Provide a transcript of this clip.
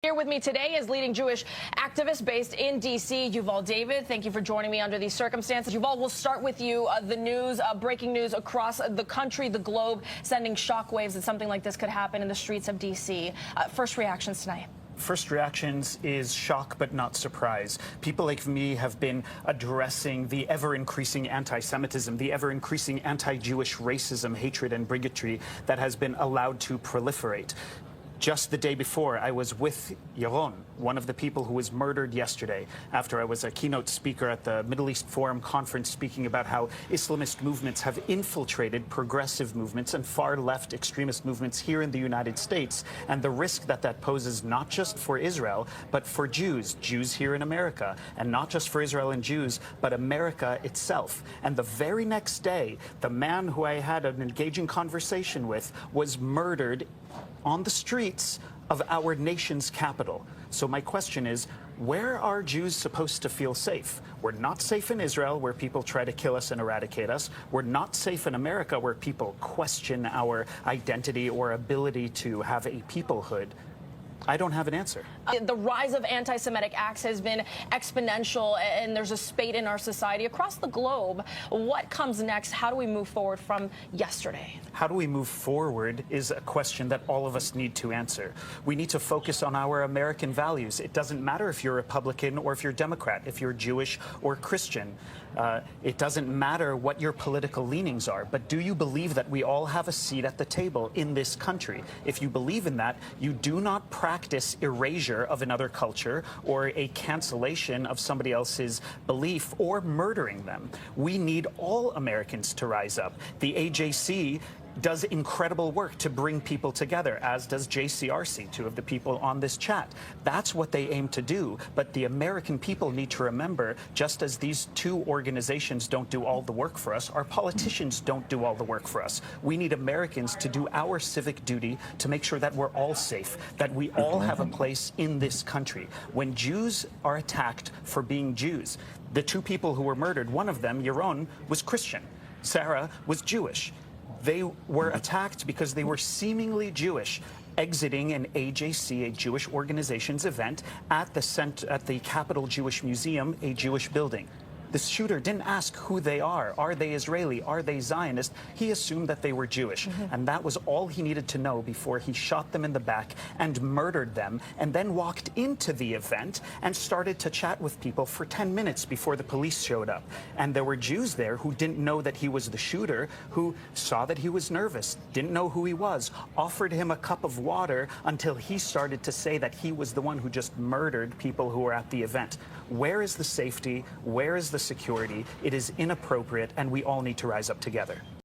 Here with me today is leading Jewish activist based in D.C., Yuval David. Thank you for joining me under these circumstances. Yuval, we'll start with you. The news, breaking news across the country, the globe, sending shockwaves that something like this could happen in the streets of D.C. First reactions tonight. First reactions is shock but not surprise. People like me have been addressing the ever-increasing anti-Semitism, the ever-increasing anti-Jewish racism, hatred, and bigotry that has been allowed to proliferate. Just the day before, I was with Yaron, one of the people who was murdered yesterday, after I was a keynote speaker at the Middle East Forum conference speaking about how Islamist movements have infiltrated progressive movements and far-left extremist movements here in the United States, and the risk that that poses not just for Israel, but for Jews here in America, and not just for Israel and Jews, but America itself. And the very next day, the man who I had an engaging conversation with was murdered on the streets of our nation's capital. So my question is, where are Jews supposed to feel safe? We're not safe in Israel, where people try to kill us and eradicate us. We're not safe in America, where people question our identity or ability to have a peoplehood. I don't have an answer. The rise of anti-Semitic acts has been exponential, and there's a spate in our society across the globe. What comes next? How do we move forward from yesterday? How do we move forward is a question that all of us need to answer. We need to focus on our American values. It doesn't matter if you're Republican or if you're Democrat, if you're Jewish or Christian. It doesn't matter what your political leanings are, but do you believe that we all have a seat at the table in this country? If you believe in that, you do not practice erasure of another culture or a cancellation of somebody else's belief or murdering them. We need all Americans to rise up. The AJC does incredible work to bring people together, as does JCRC, two of the people on this chat. That's what they aim to do. But the American people need to remember, just as these two organizations don't do all the work for us, our politicians don't do all the work for us. We need Americans to do our civic duty to make sure that we're all safe, that we all have a place in this country. When Jews are attacked for being Jews, the two people who were murdered, one of them, Yaron, was Christian. Sarah was Jewish. They were attacked because they were seemingly Jewish, exiting an AJC, a Jewish organization's event at the Capitol Jewish Museum, a Jewish building. The shooter didn't ask who they are. Are they Israeli? Are they Zionist? He assumed that they were Jewish. And that was all he needed to know before he shot them in the back and murdered them, and then walked into the event and started to chat with people for 10 minutes before the police showed up. And there were Jews there who didn't know that he was the shooter, who saw that he was nervous, didn't know who he was, offered him a cup of water until he started to say that he was the one who just murdered people who were at the event. Where is the safety? Where is the security? It is inappropriate, and we all need to rise up together.